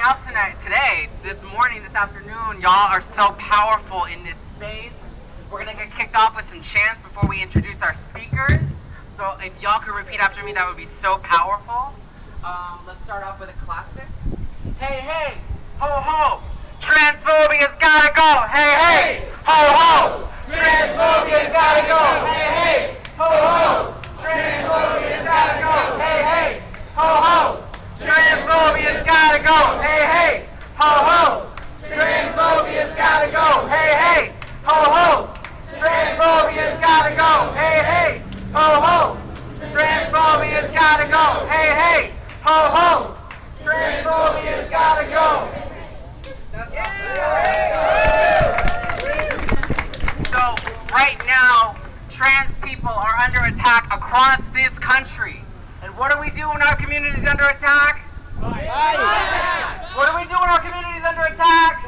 out today, this morning, this afternoon. Y'all are so powerful in this space. We're going to get kicked off with some chants before we introduce our speakers. So if y'all could repeat after me, that would be so powerful. Let's start off with a classic. Hey, hey, ho, ho, transphobia's gotta go. Hey, hey, ho, ho, transphobia's gotta go. Hey, hey, ho, ho, transphobia's gotta go. Hey, hey, ho, ho, transphobia's gotta go. Hey, hey, ho, ho, transphobia's gotta go. Hey, hey, ho, ho, transphobia's gotta go. Hey, hey, ho, ho, transphobia's gotta go. Hey, hey, ho, ho, transphobia's gotta go. So right now, trans people are under attack across this country. And what do we do when our community is under attack? What do we do when our community is under attack?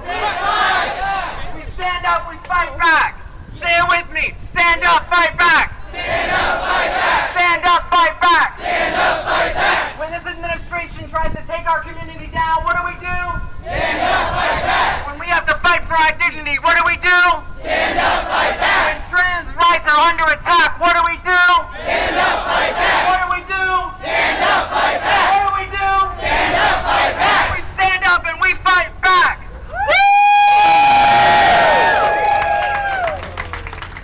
We stand up, we fight back. Say it with me. Stand up, fight back. Stand up, fight back. Stand up, fight back. Stand up, fight back. When this administration tries to take our community down, what do we do? Stand up, fight back. When we have to fight for our dignity, what do we do? Stand up, fight back. When trans rights are under attack, what do we do? Stand up, fight back. What do we do? Stand up, fight back. What do we do? Stand up, fight back. We stand up and we fight back.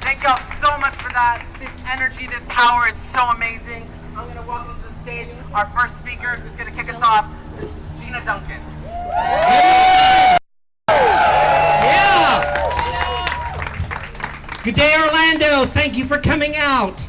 Thank y'all so much for that. This energy, this power is so amazing. I'm going to welcome to the stage our first speaker who's going to kick us off, Gina Duncan. Yeah! Good day, Orlando. Thank you for coming out.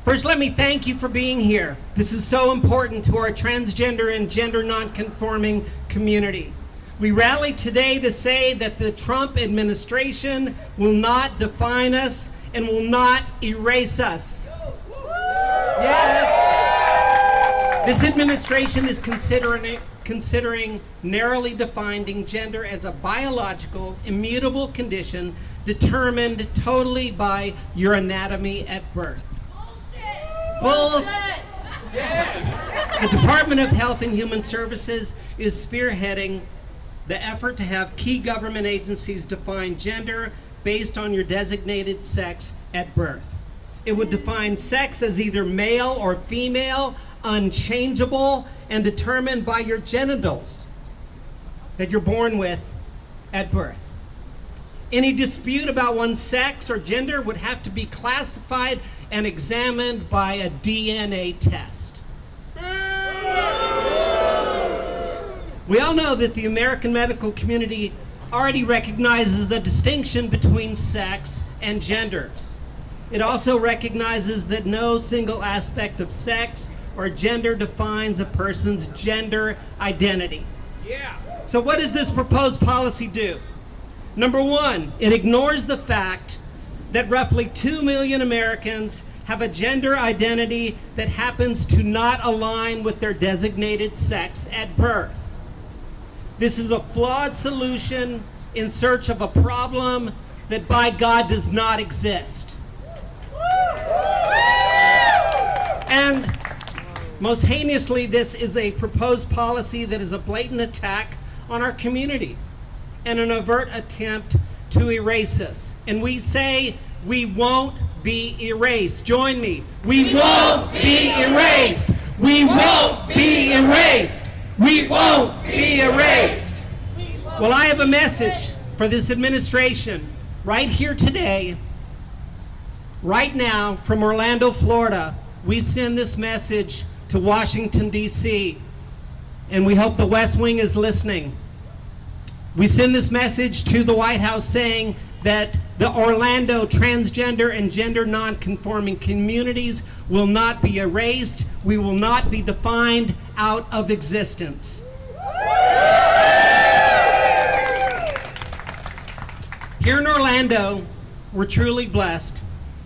First, let me thank you for being here. This is so important to our transgender and gender non-conforming community. We rally today to say that the Trump administration will not define us and will not erase us. Yes! This administration is considering narrowly defining gender as a biological, immutable condition determined totally by your anatomy at birth. Bullshit! The Department of Health and Human Services is spearheading the effort to have key government agencies define gender based on your designated sex at birth. It would define sex as either male or female, unchangeable, and determined by your genitals that you're born with at birth. Any dispute about one's sex or gender would have to be classified and examined by a DNA test. We all know that the American medical community already recognizes the distinction between sex and gender. It also recognizes that no single aspect of sex or gender defines a person's gender identity. Yeah. So what does this proposed policy do? Number one, it ignores the fact that roughly 2 million Americans have a gender identity that happens to not align with their designated sex at birth. This is a flawed solution in search of a problem that by God does not exist. And most heinously, this is a proposed policy that is a blatant attack on our community and an overt attempt to erase us. And we say we won't be erased. Join me. We won't be erased. We won't be erased. We won't be erased. Well, I have a message for this administration right here today, right now from Orlando, Florida. We send this message to Washington, D.C., and we hope the West Wing is listening. We send this message to the White House saying that the Orlando transgender and gender non-conforming communities will not be erased. We will not be defined out of existence. Here in Orlando, we're truly blessed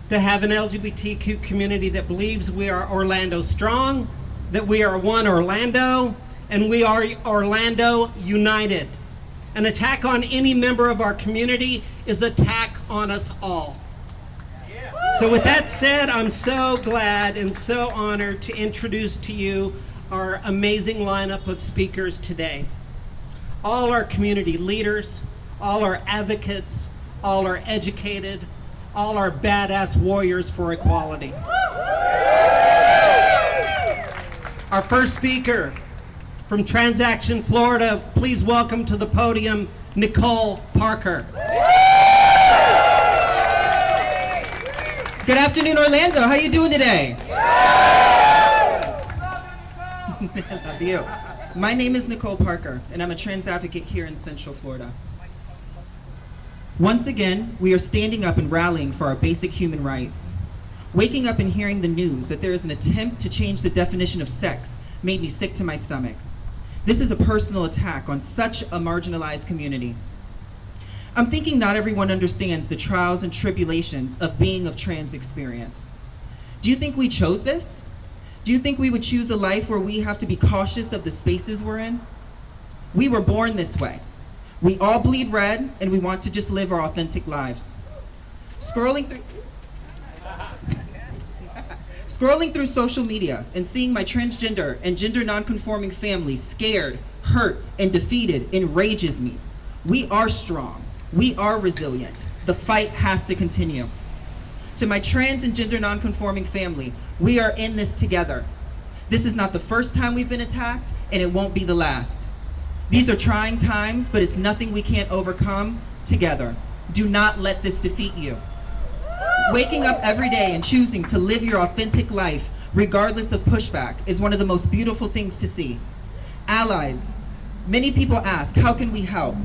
to have an LGBTQ community that believes we are Orlando strong, that we are one Orlando, and we are Orlando united. An attack on any member of our community is an attack on us all. So with that said, I'm so glad and so honored to introduce to you our amazing lineup of speakers today. all our community leaders, all our advocates, all our educated, all our badass warriors for equality. Our first speaker from Transaction, Florida, please welcome to the podium, Nicole Parker. Good afternoon, Orlando. How you doing today? Love you. My name is Nicole Parker, and I'm a trans advocate here in Central Florida. Once again, we are standing up and rallying for our basic human rights. Waking up and hearing the news that there is an attempt to change the definition of sex made me sick to my stomach. This is a personal attack on such a marginalized community. I'm thinking not everyone understands the trials and tribulations of being of trans experience. Do you think we chose this? Do you think we would choose a life where we have to be cautious of the spaces we're in? We were born this way. We all bleed red, and we want to just live our authentic lives. Scrolling through social media and seeing my transgender and gender non-conforming family scared, hurt, and defeated enrages me. We are strong. We are resilient. The fight has to continue. To my trans and gender non-conforming family, we are in this together. This is not the first time we've been attacked, and it won't be the last. These are trying times, but it's nothing we can't overcome together. Do not let this defeat you. Waking up every day and choosing to live your authentic life, regardless of pushback, is one of the most beautiful things to see. Allies, many people ask, how can we help?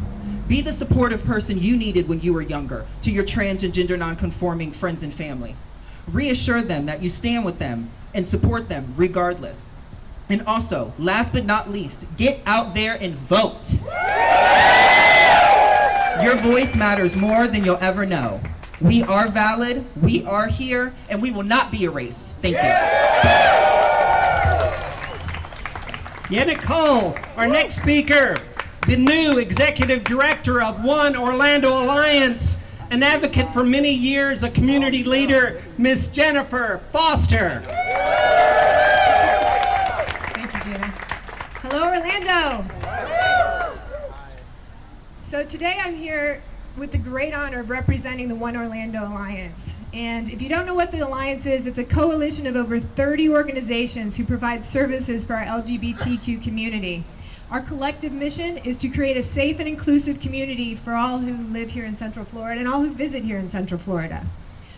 Be the supportive person you needed when you were younger to your trans and gender non-conforming friends and family. Reassure them that you stand with them and support them regardless. And also, last but not least, get out there and vote. Your voice matters more than you'll ever know. We are valid, we are here, and we will not be erased. Thank you. Yeah, Nicole, our next speaker, the new executive director of One Orlando Alliance, an advocate for many years, a community leader, Miss Jennifer Foster. Thank you, Jenna. Hello, Orlando. So today I'm here with the great honor of representing the One Orlando Alliance. And if you don't know what the Alliance is, it's a coalition of over 30 organizations who provide services for our LGBTQ community. Our collective mission is to create a safe and inclusive community for all who live here in Central Florida and all who visit here in Central Florida.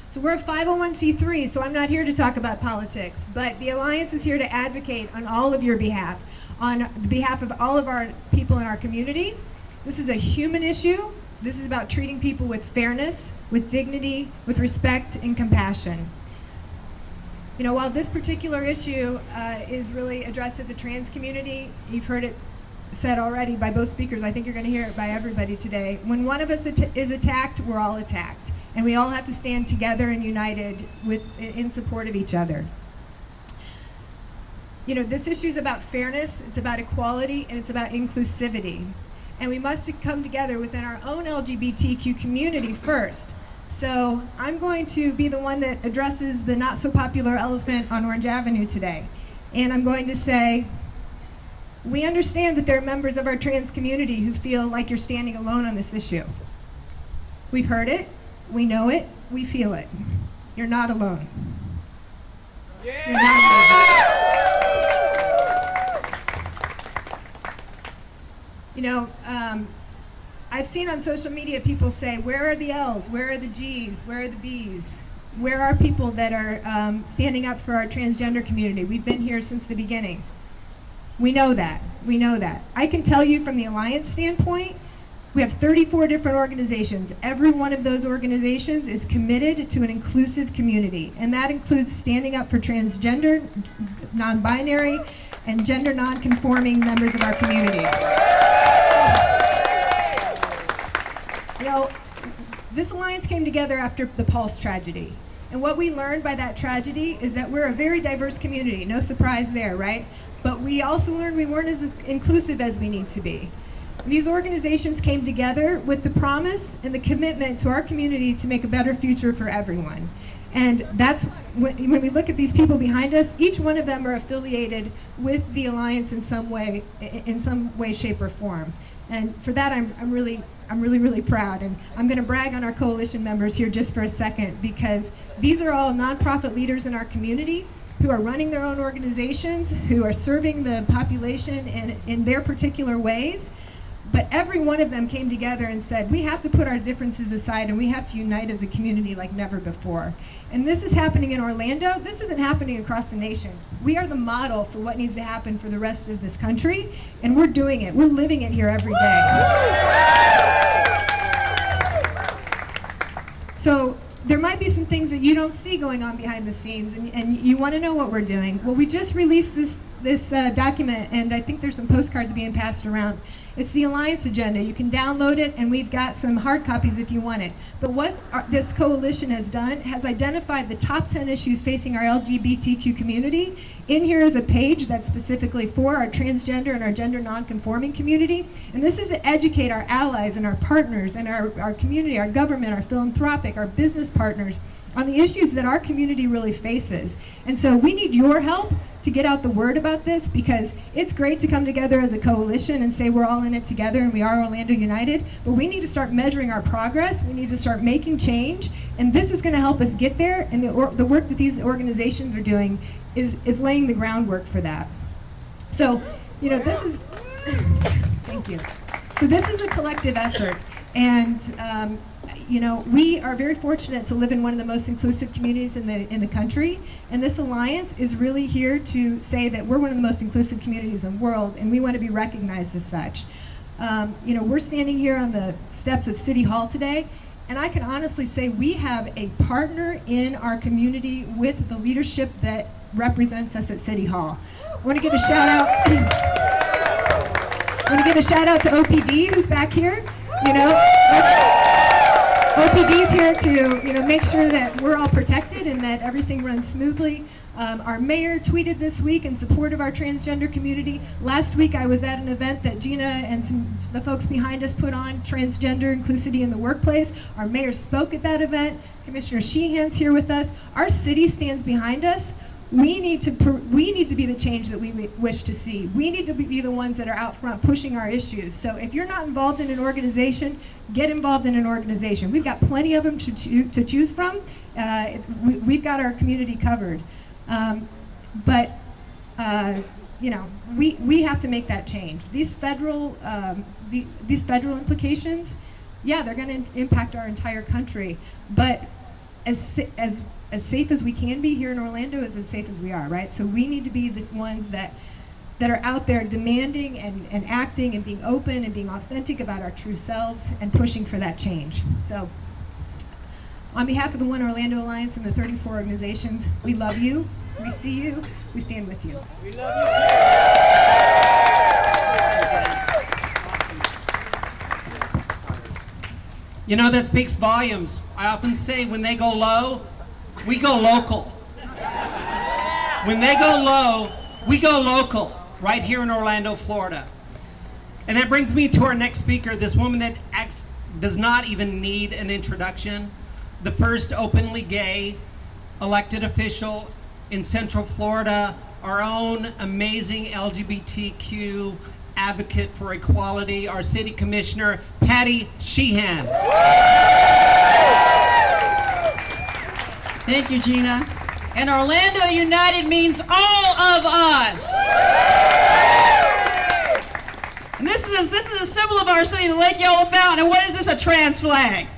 So we're a 501c3, so I'm not here to talk about politics, but the Alliance is here to advocate on all of your behalf, on the behalf of all of our people in our community. This is a human issue. This is about treating people with fairness, with dignity, with respect and compassion. You know, while this particular issue is really addressed to the trans community, you've heard it said already by both speakers, I think you're going to hear it by everybody today. When one of us is attacked, we're all attacked. And we all have to stand together and united in support of each other. You know, this issue is about fairness, it's about equality, and it's about inclusivity. And we must come together within our own LGBTQ community first. So I'm going to be the one that addresses the not so popular elephant on Orange Avenue today. And I'm going to say, we understand that there are members of our trans community who feel like you're standing alone on this issue. We've heard it, we know it, we feel it. You're not alone. Yeah. You're not alone. You know, I've seen on social media people say, where are the L's, where are the G's, where are the B's? Where are people that are standing up for our transgender community? We've been here since the beginning. We know that, we know that. I can tell you from the Alliance standpoint, we have 34 different organizations. Every one of those organizations is committed to an inclusive community, and that includes standing up for transgender, non-binary, and gender non-conforming members of our community. You know, this alliance came together after the Pulse tragedy. And what we learned by that tragedy is that we're a very diverse community. No surprise there, right? But we also learned we weren't as inclusive as we need to be. These organizations came together with the promise and the commitment to our community to make a better future for everyone. And that's when we look at these people behind us, each one of them are affiliated with the Alliance in some way, shape, or form. And for that, I'm really proud. And I'm going to brag on our coalition members here just for a second, because these are all nonprofit leaders in our community who are running their own organizations, who are serving the population in their particular ways. But every one of them came together and said, we have to put our differences aside and we have to unite as a community like never before. And this is happening in Orlando. This isn't happening across the nation. We are the model for what needs to happen for the rest of this country, and we're doing it. We're living it here every day. So there might be some things that you don't see going on behind the scenes, and you want to know what we're doing. Well, we just released this document, and I think there's some postcards being passed around. It's the Alliance agenda. You can download it, and we've got some hard copies if you want it. But what this coalition has done has identified the top 10 issues facing our LGBTQ community. In here is a page that's specifically for our transgender and our gender non-conforming community. And this is to educate our allies and our partners and our community, our government, our philanthropic, our business partners on the issues that our community really faces. And so we need your help to get out the word about this, because it's great to come together as a coalition and say we're all in it together and we are Orlando United, but we need to start measuring our progress. We need to start making change, and this is going to help us get there, and the work that these organizations are doing is laying the groundwork for that. So, this is, thank you. So this is a collective effort, and we are very fortunate to live in one of the most inclusive communities in the country, and this alliance is really here to say that we're one of the most inclusive communities in the world, and we want to be recognized as such. We're standing here on the steps of City Hall today, and I can honestly say we have a partner in our community with the leadership that represents us at City Hall. I want to give a shout out. I want to give a shout out to OPD, who's back here. OPD's here to make sure that we're all protected and that everything runs smoothly. Our mayor tweeted this week in support of our transgender community. Last week I was at an event that Gina and the folks behind us put on, Transgender Inclusivity in the Workplace. Our mayor spoke at that event. Commissioner Sheehan's here with us. Our city stands behind us. We need to be the change that we wish to see. We need to be the ones that are out front pushing our issues. So if you're not involved in an organization, get involved in an organization. We've got plenty of them to choose from. We've got our community covered. But we have to make that change. These federal implications, yeah, they're going to impact our entire country. But as safe as we can be here in Orlando is as safe as we are, right? So we need to be the ones that are out there demanding and acting and being open and being authentic about our true selves and pushing for that change. So on behalf of the One Orlando Alliance and the 34 organizations, we love you, we see you, we stand with you. We love you. That speaks volumes. I often say when they go low, we go local. When they go low, we go local, right here in Orlando, Florida. And that brings me to our next speaker, this woman that does not even need an introduction. The first openly gay elected official in Central Florida, our own amazing LGBTQ advocate for equality, our city commissioner, Patty Sheehan. Thank you, Gina. And Orlando United means all of us. And this is a symbol of our city, the Lake Yellow Fountain. And what is this? A trans flag.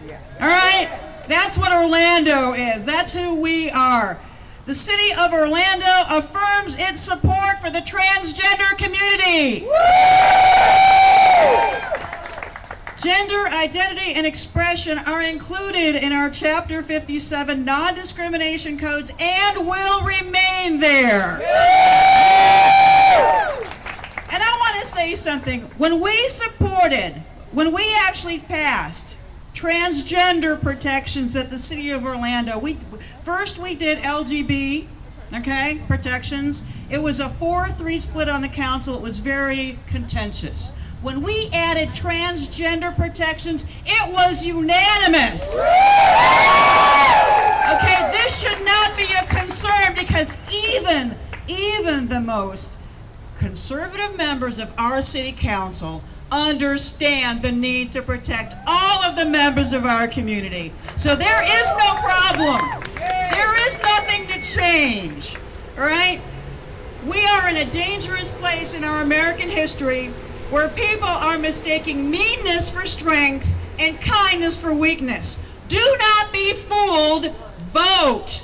All right? That's what Orlando is. That's who we are. The city of Orlando affirms its support for the transgender community. Gender identity and expression are included in our Chapter 57 non-discrimination codes and will remain there. And I want to say something. When we actually passed transgender protections at the city of Orlando, we did LGB, protections. It was a 4-3 split on the council. It was very contentious. When we added transgender protections, it was unanimous. Okay, this should not be a concern because even the most conservative members of our city council understand the need to protect all of the members of our community. So there is no problem. There is nothing to change, all right? We are in a dangerous place in our American history where people are mistaking meanness for strength and kindness for weakness. Do not be fooled. Vote.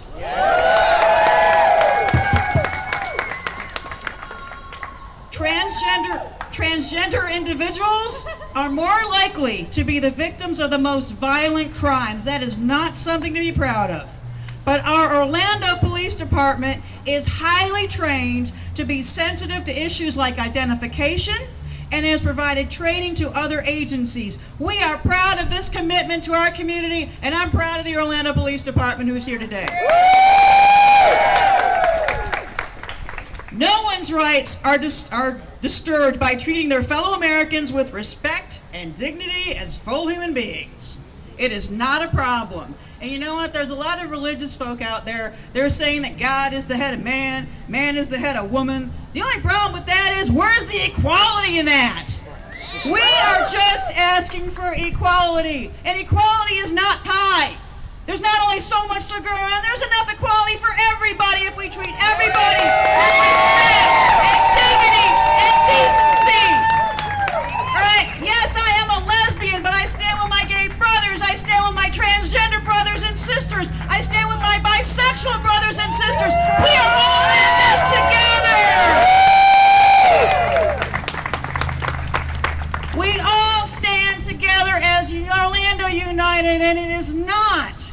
Transgender individuals are more likely to be the victims of the most violent crimes. That is not something to be proud of. But our Orlando Police Department is highly trained to be sensitive to issues like identification and has provided training to other agencies. We are proud of this commitment to our community, and I'm proud of the Orlando Police Department who is here today. No one's rights are disturbed by treating their fellow Americans with respect and dignity as full human beings. It is not a problem. And you know what? There's a lot of religious folk out there. They're saying that God is the head of man, man is the head of woman. The only problem with that is, where's the equality in that? We are just asking for equality. And equality is not pie. There's not only so much to go around, there's enough equality for everybody if we treat everybody with respect and dignity and decency. All right, yes, I am a lesbian, but I stand with my gay brothers. I stand with my transgender brothers and sisters. I stand with my bisexual brothers and sisters. We are all in this together. We all stand together as Orlando United, and it is not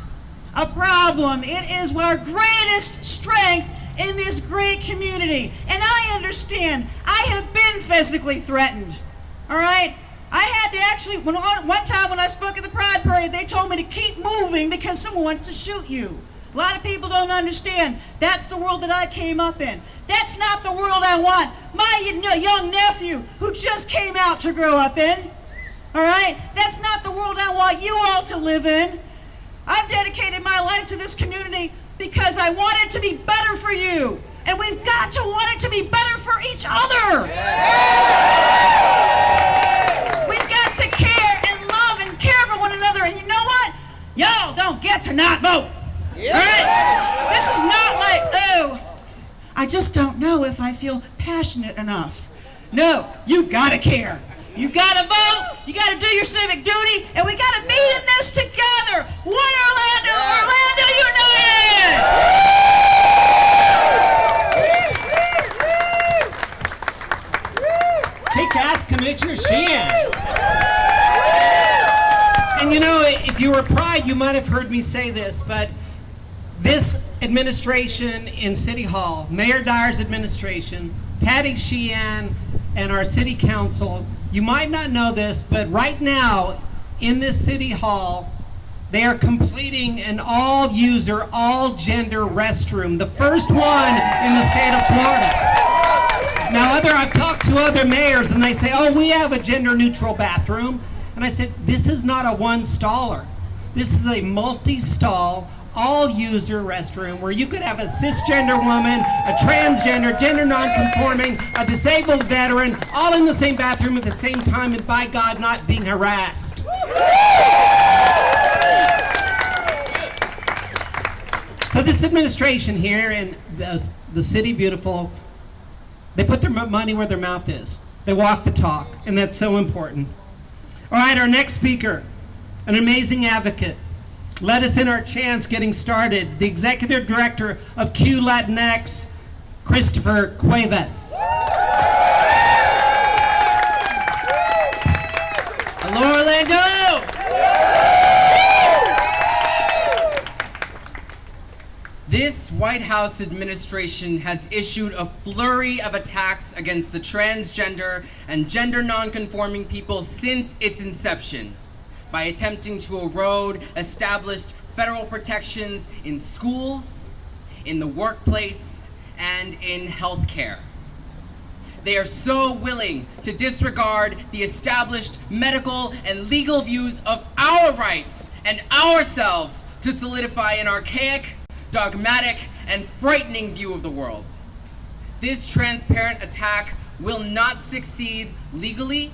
a problem. It is our greatest strength in this great community. And I understand, I have been physically threatened. All right? I had to actually, one time when I spoke at the Pride Parade, they told me to keep moving because someone wants to shoot you. A lot of people don't understand. That's the world that I came up in. That's not the world I want my young nephew, who just came out, to grow up in. All right? That's not the world I want you all to live in. I've dedicated my life to this community because I want it to be better for you. And we've got to want it to be better for each other. We've got to care and love and care for one another. And you know what? Y'all don't get to not vote. All right? This is not like, oh, I just don't know if I feel passionate enough. No, you gotta care. You gotta vote, you gotta do your civic duty, and we gotta be in this together. One Orlando, Orlando United! Kick-ass Commissioner Sheehan. And you know, if you were Pride, you might have heard me say this, but this administration in City Hall, Mayor Dyer's administration, Patty Sheehan, and our City Council, you might not know this, but right now in this City Hall, they are completing an all-user, all-gender restroom, the first one in the state of Florida. Now, I've talked to other mayors, and they say, oh, we have a gender-neutral bathroom. And I said, this is not a one-staller. This is a multi-stall, all-user restroom where you could have a cisgender woman, a transgender, gender non-conforming, a disabled veteran, all in the same bathroom at the same time, and by God, not being harassed. So this administration here in the city beautiful, they put their money where their mouth is. They walk the talk, and that's so important. All right, our next speaker, an amazing advocate, led us in our chants getting started, the executive director of Q Latinx, Christopher Cuevas. Hello, Orlando! This White House administration has issued a flurry of attacks against the transgender and gender non-conforming people since its inception, by attempting to erode established federal protections in schools, in the workplace, and in healthcare. They are so willing to disregard the established medical and legal views of our rights and ourselves to solidify an archaic, dogmatic, and frightening view of the world. This transparent attack will not succeed legally,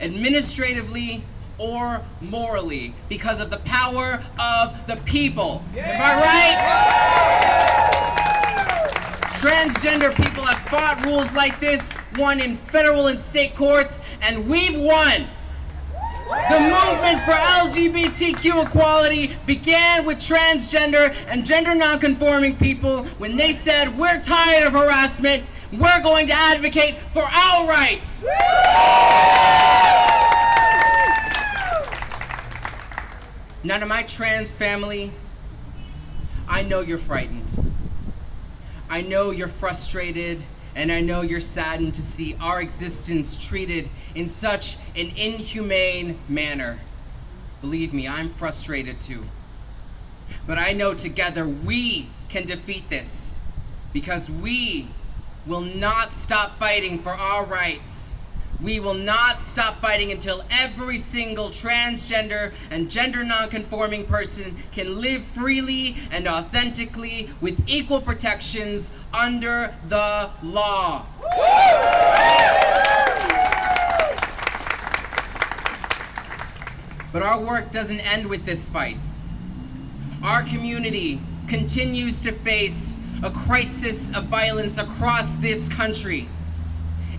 administratively, or morally because of the power of the people. Am I right? Transgender people have fought rules like this, won in federal and state courts, and we've won. The movement for LGBTQ equality began with transgender and gender nonconforming people when they said, we're tired of harassment, we're going to advocate for our rights. Now to my trans family, I know you're frightened. I know you're frustrated, and I know you're saddened to see our existence treated in such an inhumane manner. Believe me, I'm frustrated too. But I know together we can defeat this, because we will not stop fighting for our rights. We will not stop fighting until every single transgender and gender nonconforming person can live freely and authentically with equal protections under the law. But our work doesn't end with this fight. Our community continues to face a crisis of violence across this country.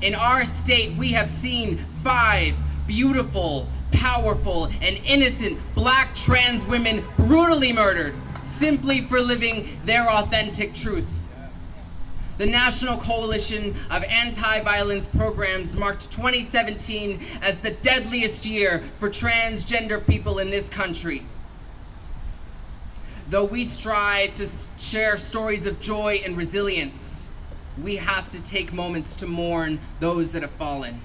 In our state, we have seen 5 beautiful, powerful, and innocent Black trans women brutally murdered simply for living their authentic truth. The National Coalition of Anti-Violence Programs marked 2017 as the deadliest year for transgender people in this country. Though we strive to share stories of joy and resilience, we have to take moments to mourn those that have fallen.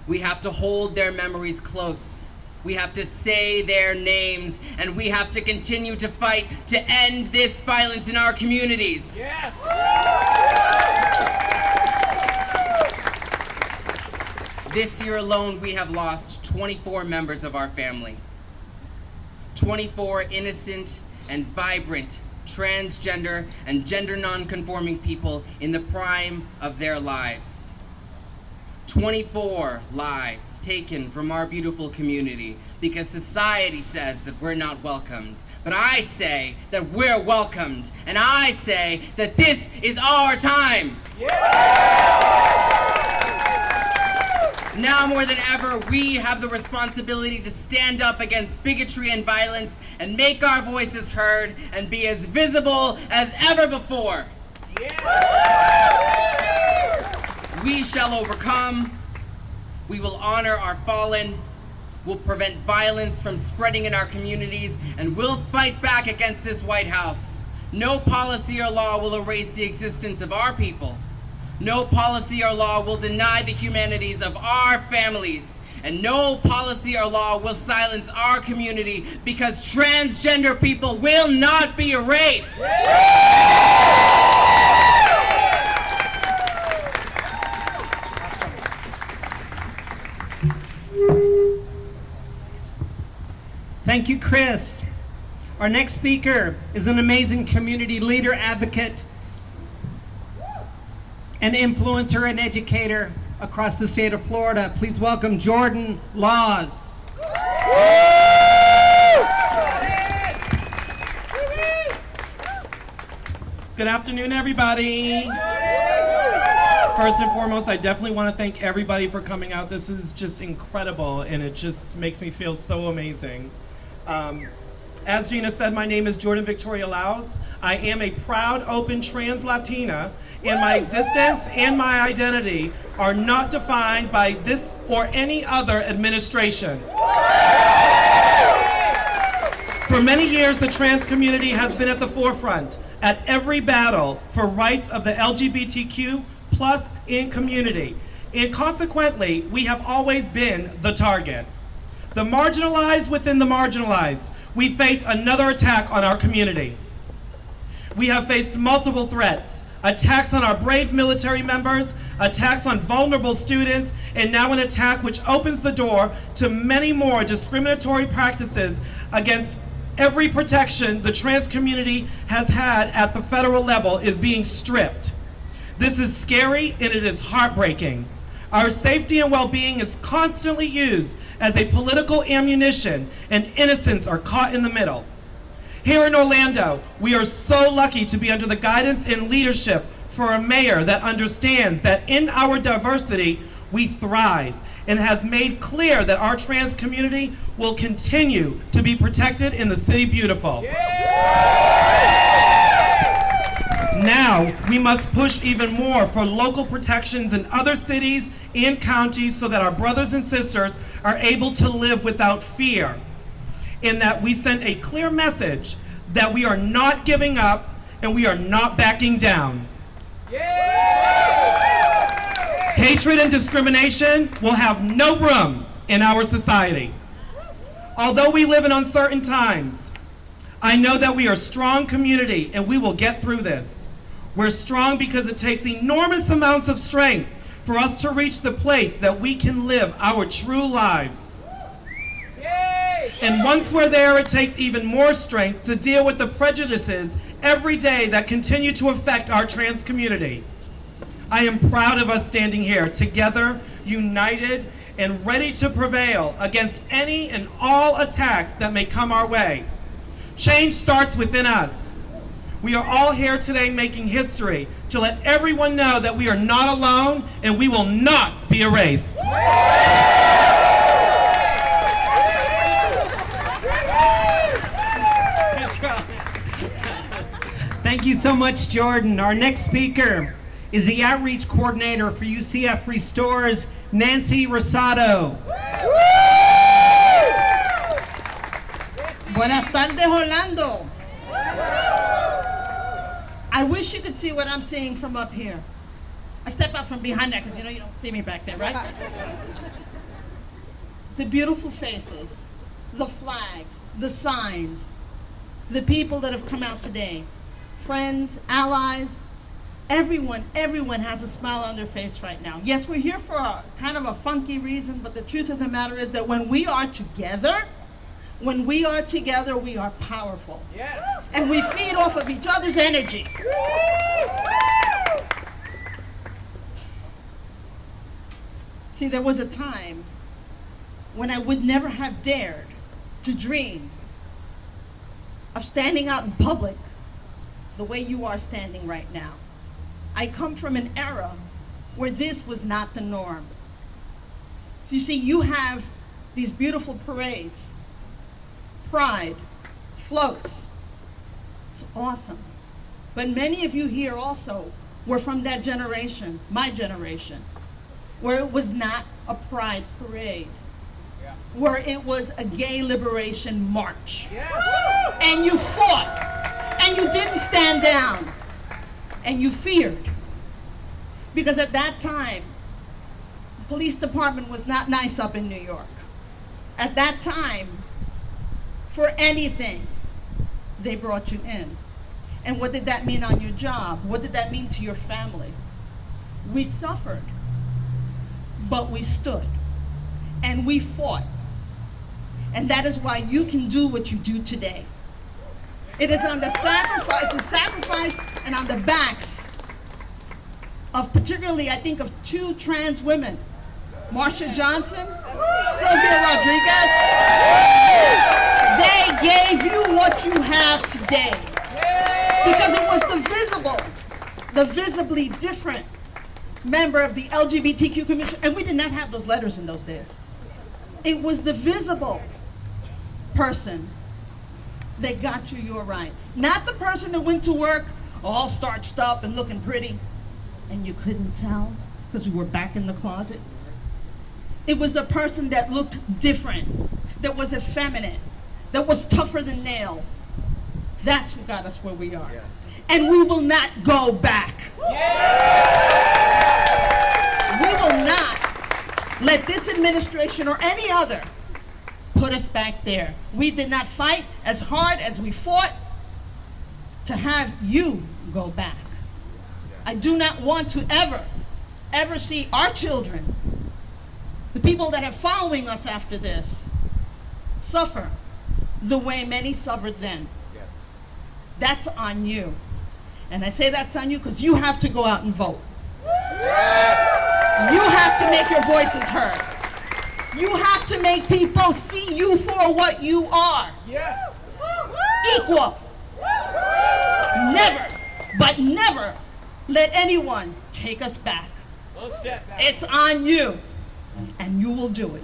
We have to hold their memories close. We have to say their names, and we have to continue to fight to end this violence in our communities. Yes. This year alone, we have lost 24 members of our family. 24 innocent and vibrant transgender and gender nonconforming people in the prime of their lives. 24 lives taken from our beautiful community because society says that we're not welcomed. But I say that we're welcomed, and I say that this is our time. Now more than ever, we have the responsibility to stand up against bigotry and violence and make our voices heard and be as visible as ever before. We shall overcome. We will honor our fallen. We'll prevent violence from spreading in our communities, and we'll fight back against this White House. No policy or law will erase the existence of our people. No policy or law will deny the humanities of our families. And no policy or law will silence our community, because transgender people will not be erased. Thank you, Chris. Our next speaker is an amazing community leader, advocate, an influencer and educator across the state of Florida. Please welcome Jordan Laws. Good afternoon, everybody. First and foremost, I definitely want to thank everybody for coming out. This is just incredible, and it just makes me feel so amazing. As Gina said, my name is Jordan Victoria Laus. I am a proud, open trans Latina, and my existence and my identity are not defined by this or any other administration. For many years, the trans community has been at the forefront at every battle for rights of the LGBTQ plus in community. And consequently, we have always been the target. The marginalized within the marginalized. We face another attack on our community. We have faced multiple threats, attacks on our brave military members, attacks on vulnerable students, and now an attack which opens the door to many more discriminatory practices against Every protection the trans community has had at the federal level is being stripped. This is scary and it is heartbreaking. Our safety and well-being is constantly used as a political ammunition, and innocents are caught in the middle. Here in Orlando, we are so lucky to be under the guidance and leadership for a mayor that understands that in our diversity, we thrive, and has made clear that our trans community will continue to be protected in the City Beautiful. Now, we must push even more for local protections in other cities and counties so that our brothers and sisters are able to live without fear, and that we send a clear message that we are not giving up and we are not backing down. Hatred and discrimination will have no room in our society. Although we live in uncertain times, I know that we are a strong community and we will get through this. We're strong because it takes enormous amounts of strength for us to reach the place that we can live our true lives. And once we're there, it takes even more strength to deal with the prejudices every day that continue to affect our trans community. I am proud of us standing here together, united, and ready to prevail against any and all attacks that may come our way. Change starts within us. We are all here today making history to let everyone know that we are not alone and we will not be erased. Thank you so much, Jordan. Our next speaker is the Outreach Coordinator for UCF Restores, Nancy Rosado. Buenas tardes, Orlando. I wish you could see what I'm seeing from up here. I step out from behind that because you don't see me back there, right? The beautiful faces, the flags, the signs, the people that have come out today, friends, allies, everyone has a smile on their face right now. Yes, we're here for a kind of a funky reason, but the truth of the matter is that when we are together, we are powerful. Yes. And we feed off of each other's energy. See, there was a time when I would never have dared to dream of standing out in public the way you are standing right now. I come from an era where this was not the norm. So you see, you have these beautiful parades, pride, floats. It's awesome. But many of you here also were from that generation, my generation, where it was not a pride parade, where it was a gay liberation march. And you fought, and you didn't stand down, and you feared. Because at that time, the police department was not nice up in New York. At that time, for anything, they brought you in. And what did that mean on your job? What did that mean to your family? We suffered, but we stood, and we fought. And that is why you can do what you do today. It is on the sacrifice and on the backs of particularly, I think, of two trans women, Marsha Johnson, Sylvia Rodriguez. They gave you what you have today because it was the visibly different member of the LGBTQ commission, and we did not have those letters in those days. It was the visible person that got you your rights, not the person that went to work all starched up and looking pretty, and you couldn't tell because we were back in the closet. It was the person that looked different, that was effeminate, that was tougher than nails. That's who got us where we are. Yes. And we will not go back. We will not let this administration or any other put us back there. We did not fight as hard as we fought to have you go back. I do not want to ever see our children, the people that are following us after this, suffer the way many suffered then. Yes. That's on you. And I say that's on you because you have to go out and vote. Yes. You have to make your voices heard. You have to make people see you for what you are. Yes. Equal. Never, but never let anyone take us back. It's on you, and you will do it.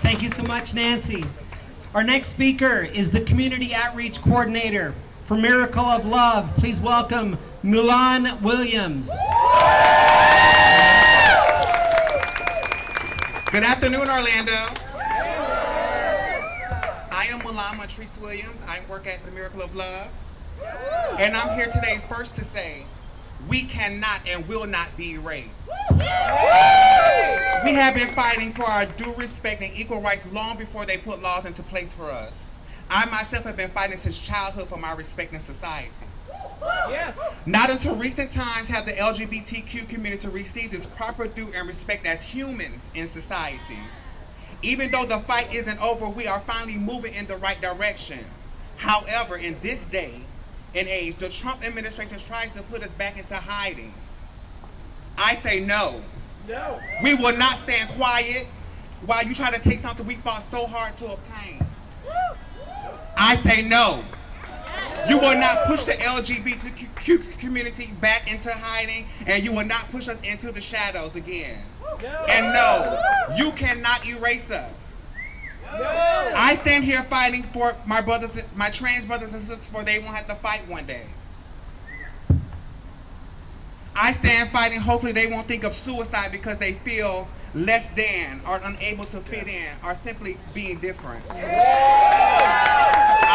Thank you so much, Nancy. Our next speaker is the Community Outreach Coordinator for Miracle of Love. Please welcome Mulan Williams. Good afternoon, Orlando. I am Mulan Montrese Williams. I work at the Miracle of Love. And I'm here today first to say, we cannot and will not be erased. We have been fighting for our due respect and equal rights long before they put laws into place for us. I myself have been fighting since childhood for my respect in society. Yes. Not until recent times have the LGBTQ community received its proper due and respect as humans in society. Even though the fight isn't over, we are finally moving in the right direction. However, in this day and age, the Trump administration tries to put us back into hiding. I say no. No. We will not stand quiet while you try to take something we fought so hard to obtain. I say no. You will not push the LGBTQ community back into hiding, and you will not push us into the shadows again. No. And no, you cannot erase us. No. I stand here fighting for my brothers, my trans brothers and sisters, for they won't have to fight one day. I stand fighting, hopefully they won't think of suicide because they feel less than, or unable to fit in, or simply being different.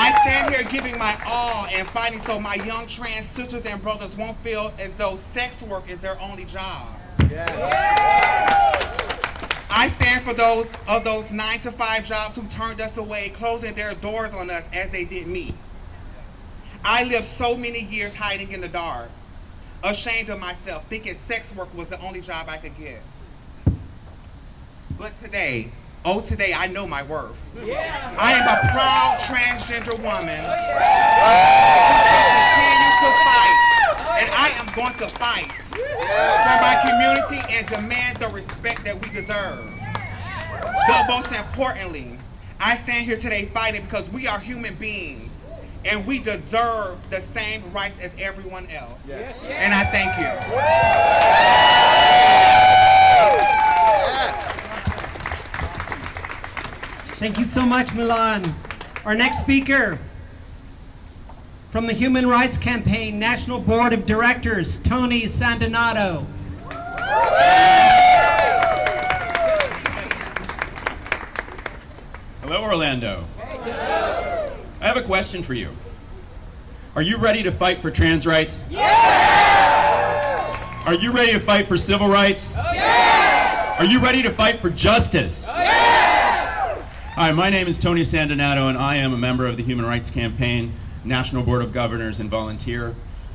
I stand here giving my all and fighting so my young trans sisters and brothers won't feel as though sex work is their only job. I stand for those 9-to-5 jobs who turned us away, closing their doors on us as they did me. I lived so many years hiding in the dark, ashamed of myself, thinking sex work was the only job I could get. But today, oh today, I know my worth. Yeah. I am a proud transgender woman who will continue to fight, and I am going to fight for my community and demand the respect that we deserve. But most importantly, I stand here today fighting because we are human beings and we deserve the same rights as everyone else. Yes. And I thank you. Thank you so much, Milan. Our next speaker from the Human Rights Campaign National Board of Directors, Tony Sandinato. Hello, Orlando. I have a question for you. Are you ready to fight for trans rights? Yeah! Are you ready to fight for civil rights? Yeah! Are you ready to fight for justice? Yeah! Hi, my name is Tony Sandinato, and I am a member of the Human Rights Campaign, National Board of Governors, and volunteer.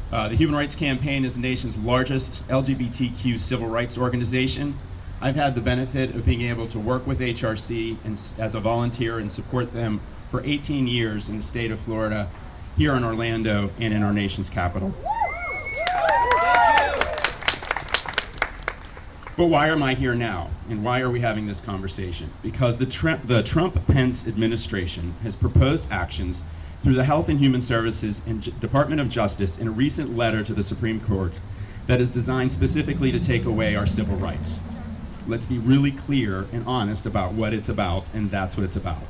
The Human Rights Campaign is the nation's largest LGBTQ civil rights organization. I've had the benefit of being able to work with HRC as a volunteer and support them for 18 years in the state of Florida, here in Orlando, and in our nation's capital. But why am I here now, and why are we having this conversation? Because the Trump-Pence administration has proposed actions through the Health and Human Services and Department of Justice in a recent letter to the Supreme Court that is designed specifically to take away our civil rights. Let's be really clear and honest about what it's about, and that's what it's about.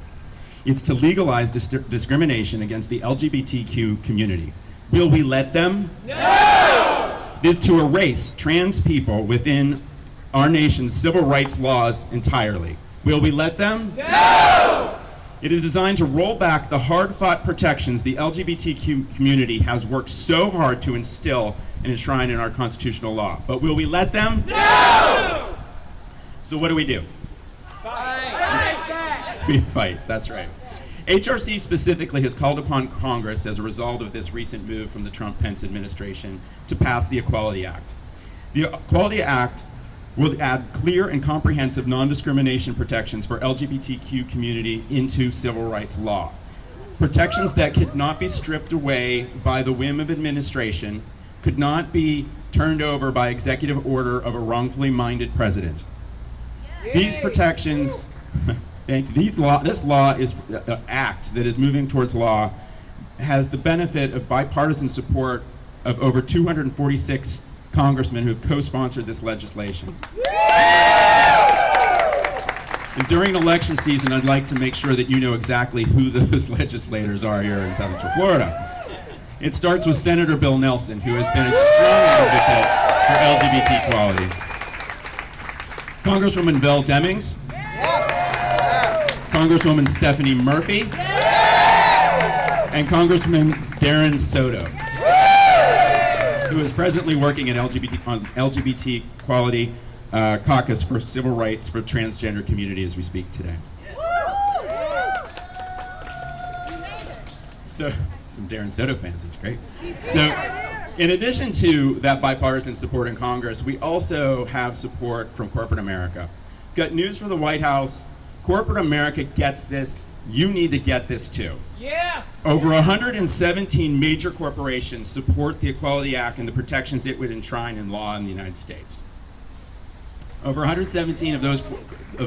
It's to legalize discrimination against the LGBTQ community. Will we let them? No! It is to erase trans people within our nation's civil rights laws entirely. Will we let them? No! It is designed to roll back the hard-fought protections the LGBTQ community has worked so hard to instill and enshrine in our constitutional law. But will we let them? No! So what do? We fight, that's right. HRC specifically has called upon Congress as a result of this recent move from the Trump-Pence administration to pass the Equality Act. The Equality Act will add clear and comprehensive non-discrimination protections for LGBTQ community into civil rights law. Protections that could not be stripped away by the whim of administration, could not be turned over by executive order of a wrongfully minded president. These protections, this law is an act that is moving towards law, has the benefit of bipartisan support of over 246 congressmen who have co-sponsored this legislation. And during election season, I'd like to make sure that you know exactly who those legislators are here in Central Florida. It starts with Senator Bill Nelson, who has been a strong advocate for LGBT equality. Congresswoman Val Demings. Congresswoman Stephanie Murphy. And Congressman Darren Soto, who is presently working at LGBT Equality Caucus for Civil Rights for Transgender Community as we speak today. So, some Darren Soto fans, that's great. So, in addition to that bipartisan support in Congress, we also have support from corporate America. Got news for the White House. Corporate America gets this. You need to get this too. Yes! Over 117 major corporations support the Equality Act and the protections it would enshrine in law in the United States. Over 117 of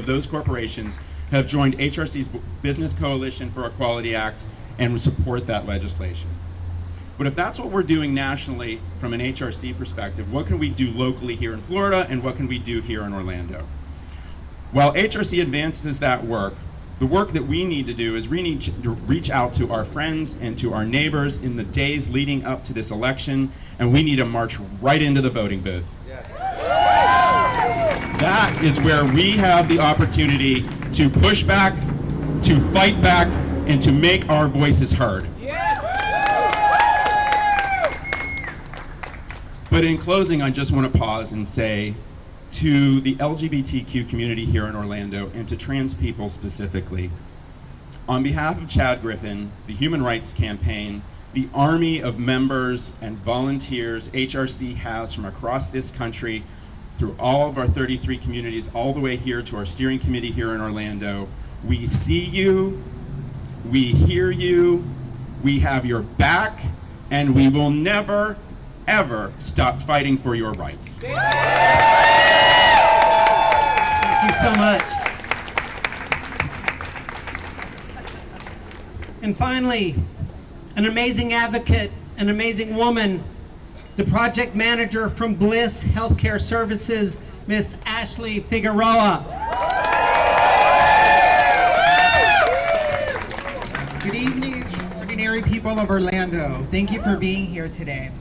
those corporations have joined HRC's Business Coalition for Equality Act and support that legislation. But if that's what we're doing nationally from an HRC perspective, what can we do locally here in Florida and what can we do here in Orlando? While HRC advances that work, the work that we need to do is we need to reach out to our friends and to our neighbors in the days leading up to this election, and we need to march right into the voting booth. Yes. That is where we have the opportunity to push back, to fight back, and to make our voices heard. Yes. But in closing, I just want to pause and say, to the LGBTQ community here in Orlando and to trans people specifically, on behalf of Chad Griffin, the Human Rights Campaign, the army of members and volunteers HRC has from across this country through all of our 33 communities, all the way here to our steering committee here in Orlando, we see you, we hear you, we have your back, and we will never, ever stop fighting for your rights. Thank you so much. And finally, an amazing advocate, an amazing woman, the project manager from Bliss Healthcare Services, Miss Ashley Figueroa. Good evening, extraordinary people of Orlando. Thank you for being here today.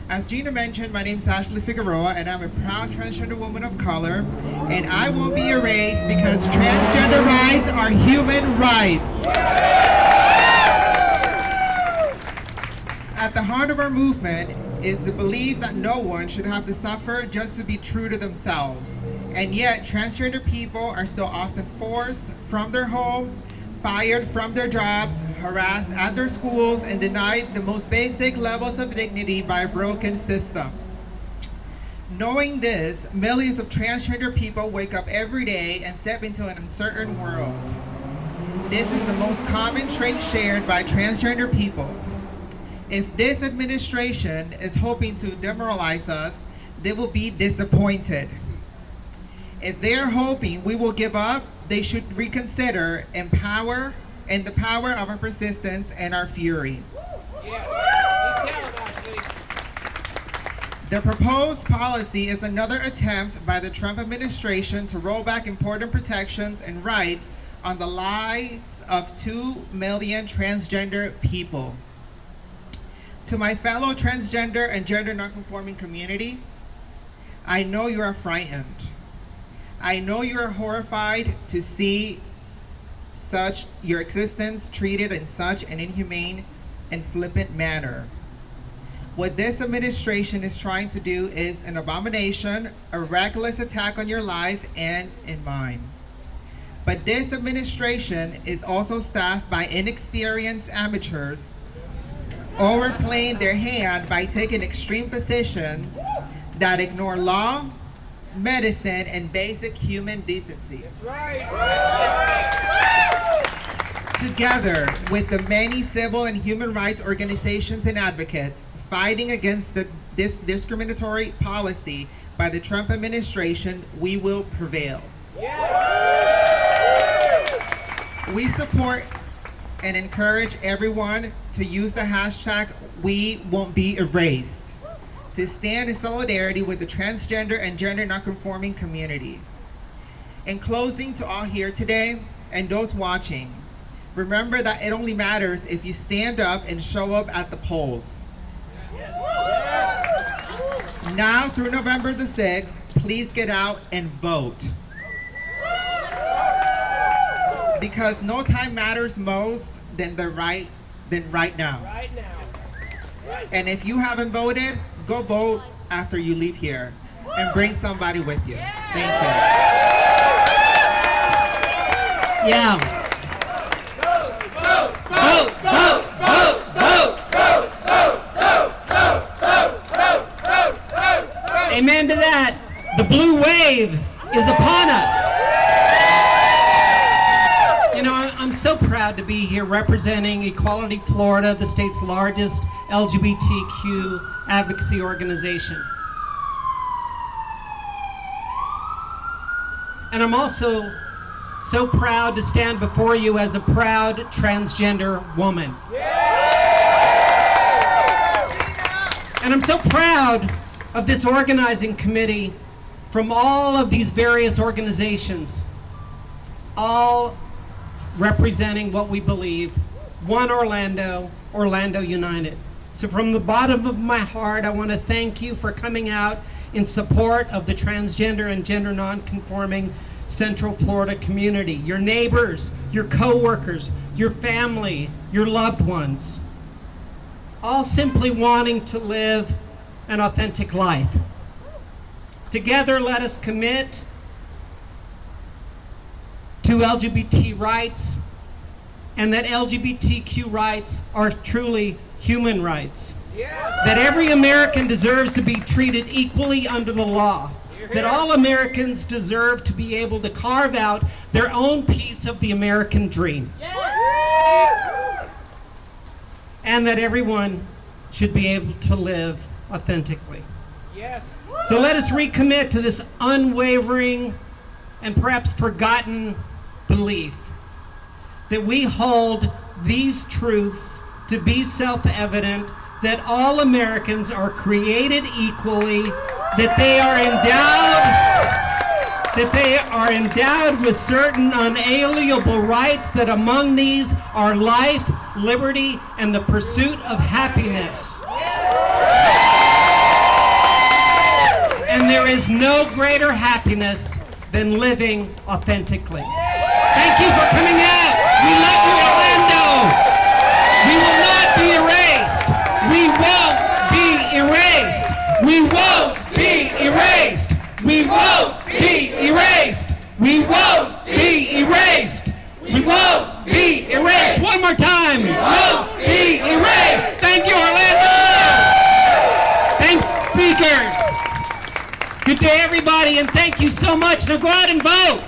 As Gina mentioned, my name is Ashley Figueroa, and I'm a proud transgender woman of color, and I won't be erased because transgender rights are human rights. At the heart of our movement is the belief that no one should have to suffer just to be true to themselves. And yet, transgender people are still often forced from their homes, fired from their jobs, harassed at their schools, and denied the most basic levels of dignity by a broken system. Knowing this, millions of transgender people wake up every day and step into an uncertain world. This is the most common trait shared by transgender people. If this administration is hoping to demoralize us, they will be disappointed. If they are hoping we will give up, they should reconsider the power of our persistence and our fury. The proposed policy is another attempt by the Trump administration to roll back important protections and rights on the lives of 2 million transgender people. To my fellow transgender and gender nonconforming community, I know you are frightened. I know you are horrified to see your existence treated in such an inhumane and flippant manner. What this administration is trying to do is an abomination, a reckless attack on your life and in mine. But this administration is also staffed by inexperienced amateurs overplaying their hand by taking extreme positions that ignore law, medicine, and basic human decency. Together with the many civil and human rights organizations and advocates fighting against this discriminatory policy by the Trump administration, we will prevail. We support and encourage everyone to use the hashtag #WeWon'tBeErased to stand in solidarity with the transgender and gender nonconforming community. In closing, to all here today and those watching, remember that it only matters if you stand up and show up at the polls. Now through November the 6th, please get out and vote. Because no time matters most than right now. And if you haven't voted, go vote after you leave here and bring somebody with you. Thank you. Yeah. Vote, vote, vote, vote. Amen to that. The blue wave is upon us. You know, I'm so proud to be here representing Equality Florida, the state's largest LGBTQ advocacy organization. And I'm also so proud to stand before you as a proud transgender woman. And I'm so proud of this organizing committee from all of these various organizations, all representing what we believe, one Orlando, Orlando United. So from the bottom of my heart, I want to thank you for coming out in support of the transgender and gender nonconforming Central Florida community, your neighbors, your co-workers, your family, your loved ones, all simply wanting to live an authentic life. Together, let us commit to LGBT rights, and that LGBTQ rights are truly human rights. That every American deserves to be treated equally under the law. That all Americans deserve to be able to carve out their own piece of the American dream. And that everyone should be able to live authentically. So let us recommit to this unwavering and perhaps forgotten belief that we hold these truths to be self-evident, that all Americans are created equally, that they are endowed with certain unalienable rights, that among these are life, liberty, and the pursuit of happiness. And there is no greater happiness than living authentically. Thank you for coming out. We love you, Orlando. We will not be erased. We won't be erased. We won't be erased. We won't be erased. We won't be erased. We won't be erased. One more time. We won't be erased. Thank you, Orlando. Thank speakers. Good day, everybody, and thank you so much. Now go out and vote.